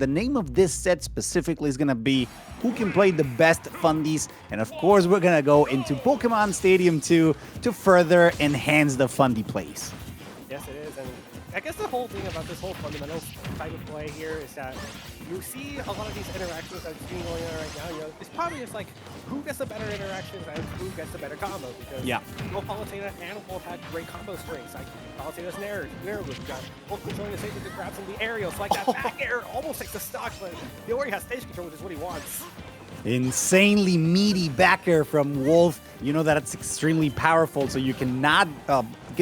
The name of this set specifically is going to be who can play the best fundies. And of course, we're going to go into Pokemon Stadium 2 to further enhance the fundy plays. Yes, it is. And I guess the whole thing about this whole fundamentals type of play here is that you see a lot of these interactions that's being going on right now. It's probably just like who gets the better interactions and who gets the better combo. Because both Palutena and Wolf had great combo strings. Like Palutena's Nair with got both controlling the stage with the grabs and the aerials. Like that back air almost takes the stock, but he already has stage control, which is what he wants. Insanely meaty back air from Wolf. You know that it's extremely powerful, so you cannot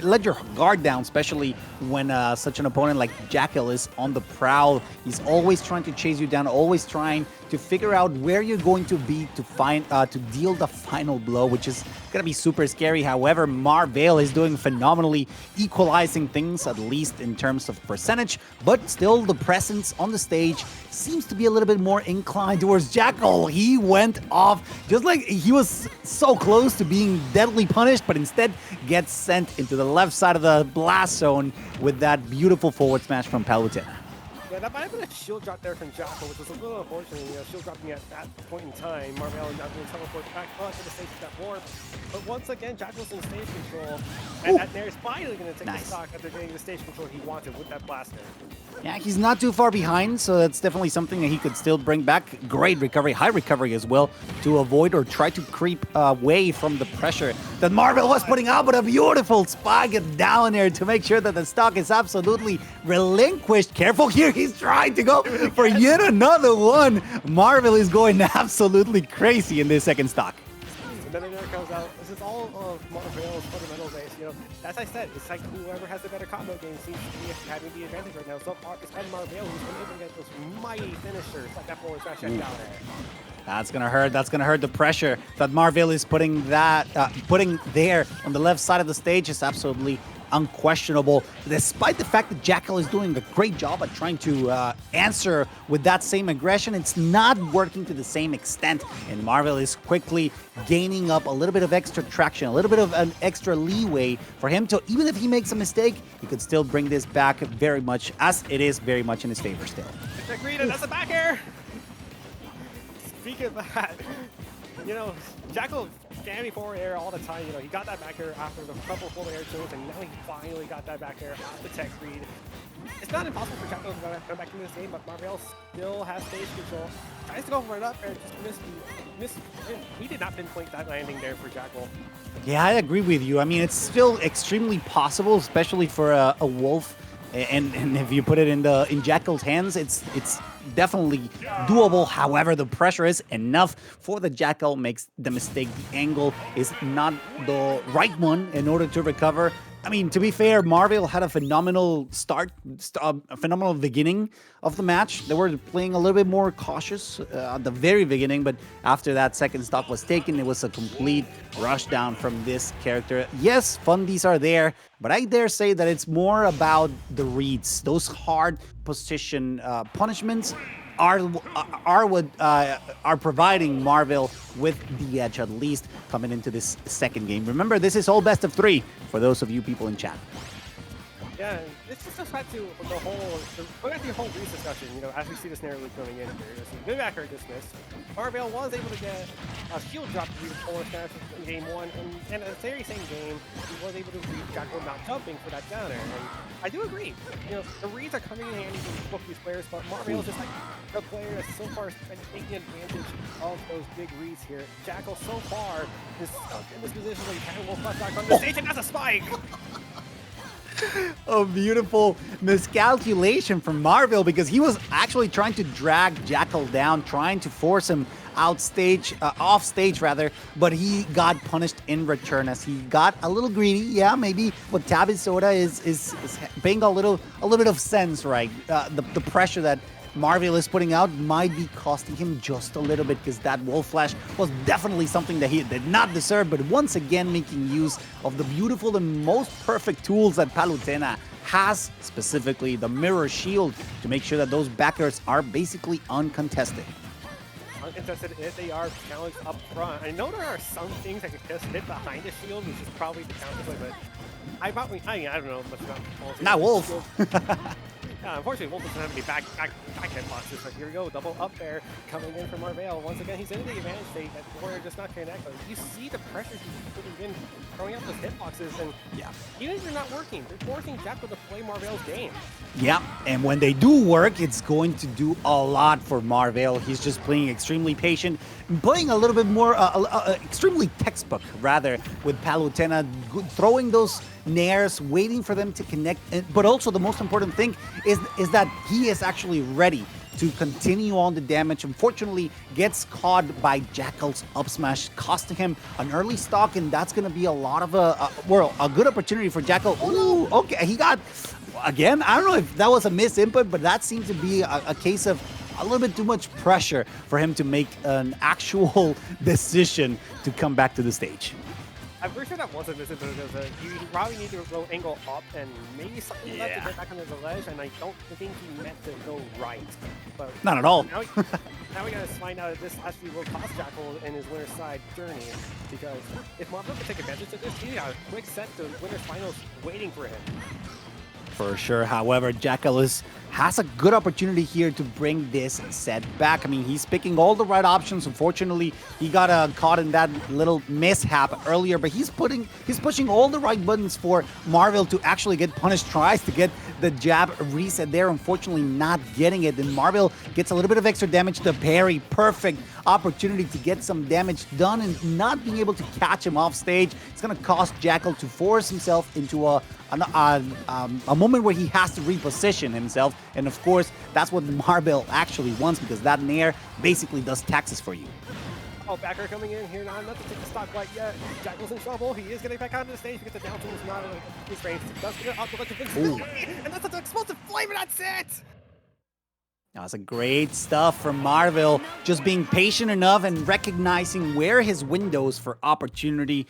let your guard down, especially when such an opponent like Jakal is on the prowl. He's always trying to chase you down, always trying to figure out where you're going to be to find to deal the final blow, which is gonna be super scary. However, Marvale is doing phenomenally, equalizing things, at least in terms of percentage, but still the presence on the stage seems to be a little bit more inclined towards Jakal. He went off just like he was so close to being deadly punished, but instead gets sent into the left side of the blast zone with that beautiful forward smash from Palutena. Yeah, that might have been a shield drop there from Jakal, which was a little unfortunate. Shield dropping at that point in time. Marvale not going to teleport back onto the stage with that warp. But once again, Jakal's in stage control. And that Nair is finally going to take the stock after getting the stage control he wanted with that blaster. Yeah, he's not too far behind, so that's definitely something that he could still bring back. Great recovery, high recovery as well, to avoid or try to creep away from the pressure that Marvale was putting out, but a beautiful spike down there to make sure that the stock is absolutely relinquished. Careful here, he's trying to go for yet another one. Marvale is going absolutely crazy in this second stock. And then there comes out. This is all of Marvale's fundamental base. As I said, it's like whoever has the better combo game seems to be having the advantage right now. So far, it's been Marvale who's been able to get those mighty finishers like that forward smash down there. That's gonna hurt. That's gonna hurt. The pressure that Marvale is putting there on the left side of the stage is absolutely unquestionable. Despite the fact that Jakal is doing a great job at trying to answer with that same aggression, it's not working to the same extent. And Marvale is quickly gaining up a little bit of extra traction, a little bit of an extra leeway for him to, even if he makes a mistake, he could still bring this back very much, as it is very much in his favor still. Agreed, and that's a back air! Speaking of that, Jakal jamming forward air all the time. He got that back air after the couple forward air tools, and now he finally got that back air off the tech read. It's not impossible for Jakal to come back into this game, but Marvale still has stage control. Tries to go for it up air, just missed. He did not pinpoint that landing there for Jakal. Yeah, I agree with you. I mean, it's still extremely possible, especially for a Wolf. And if you put it in Jakal's hands, it's definitely doable. However, the pressure is enough for the Jakal makes the mistake. The angle is not the right one in order to recover. I mean, to be fair, Marvale had a phenomenal a phenomenal beginning of the match. They were playing a little bit more cautious at the very beginning, but after that second stock was taken, it was a complete rush down from this character. Yes, fundies are there, but I dare say that it's more about the reads. Those hard position punishments are providing Marvale with the edge, at least coming into this second game. Remember, this is all best of 3 for those of you people in chat. Yeah, this just goes back to the whole Reese discussion, as we see this narrative coming in here. Good back air dismissed. Marvale was able to get a shield drop to the forward smash in game 1, and in the very same game, he was able to beat Jakal not jumping for that down air. And I do agree. The reads are coming in handy for both these players, but Marvale is just like the player that's so far been taking advantage of those big reads here. Jakal so far is stuck in this position where he can will flush back on the stage, and that's a spike! A beautiful miscalculation from Marvale, because he was actually trying to drag Jakal down, trying to force him off stage rather, but he got punished in return as he got a little greedy. Yeah, maybe what Tabby Soda is paying a little bit of sense, right? The pressure that Marvale is putting out might be costing him just a little bit, because that wall flash was definitely something that he did not deserve, but once again making use of the beautiful and most perfect tools that Palutena has, specifically the mirror shield, to make sure that those backers are basically uncontested. Uncontested if they are challenged up front. I know there are some things that can just hit behind the shield, which is probably the counterplay, but I don't know much about Not Wolf. Unfortunately, Wolf doesn't have any back hitboxes, but here we go, double up there coming in from Marvale. Once again, he's in the advantage state. That Warrior just not connect, but you see the pressure he's putting in, throwing out those hitboxes, and even if they're not working, they're forcing Jakal to play Marvale's game. Yeah, and when they do work, it's going to do a lot for Marvale. He's just playing extremely patient, playing a little bit more, extremely textbook, rather, with Palutena, throwing those nairs, waiting for them to connect. But also the most important thing is that he is actually ready to continue on the damage. Unfortunately, gets caught by Jakal's up smash, costing him an early stock, and that's going to be a lot of a good opportunity for Jakal. Ooh, okay, he got, again, I don't know if that was a miss input, but that seemed to be a case of a little bit too much pressure for him to make an actual decision to come back to the stage. I'm pretty sure that wasn't missing, but you probably need to go angle up and maybe something left to get back under the ledge, and I don't think he meant to go right. But not at all. Now we gotta find out if this actually will cost Jakal in his winner's side journey, because if Marvale can take advantage of this, he got a quick set to winner's finals waiting for him. For sure. However, Jakal has a good opportunity here to bring this set back. I mean, he's picking all the right options. Unfortunately, he got caught in that little mishap earlier, but he's pushing all the right buttons for Marvale to actually get punished. Tries to get the jab reset there. Unfortunately, not getting it. Then Marvale gets a little bit of extra damage to parry. Perfect opportunity to get some damage done, and not being able to catch him off stage. It's going to cost Jakal to force himself into a moment where he has to reposition himself, and of course that's what Marvale actually wants, because that nair basically does taxes for you. Oh, backer coming in here now, not to take the stock quite yet. Jakal's in trouble. He is getting back onto the stage because the down tilt is not in his range. Does get it up to Invincibility, and that's an explosive flame, and that's it! That's a great stuff from Marvale, just being patient enough and recognizing where his windows for opportunity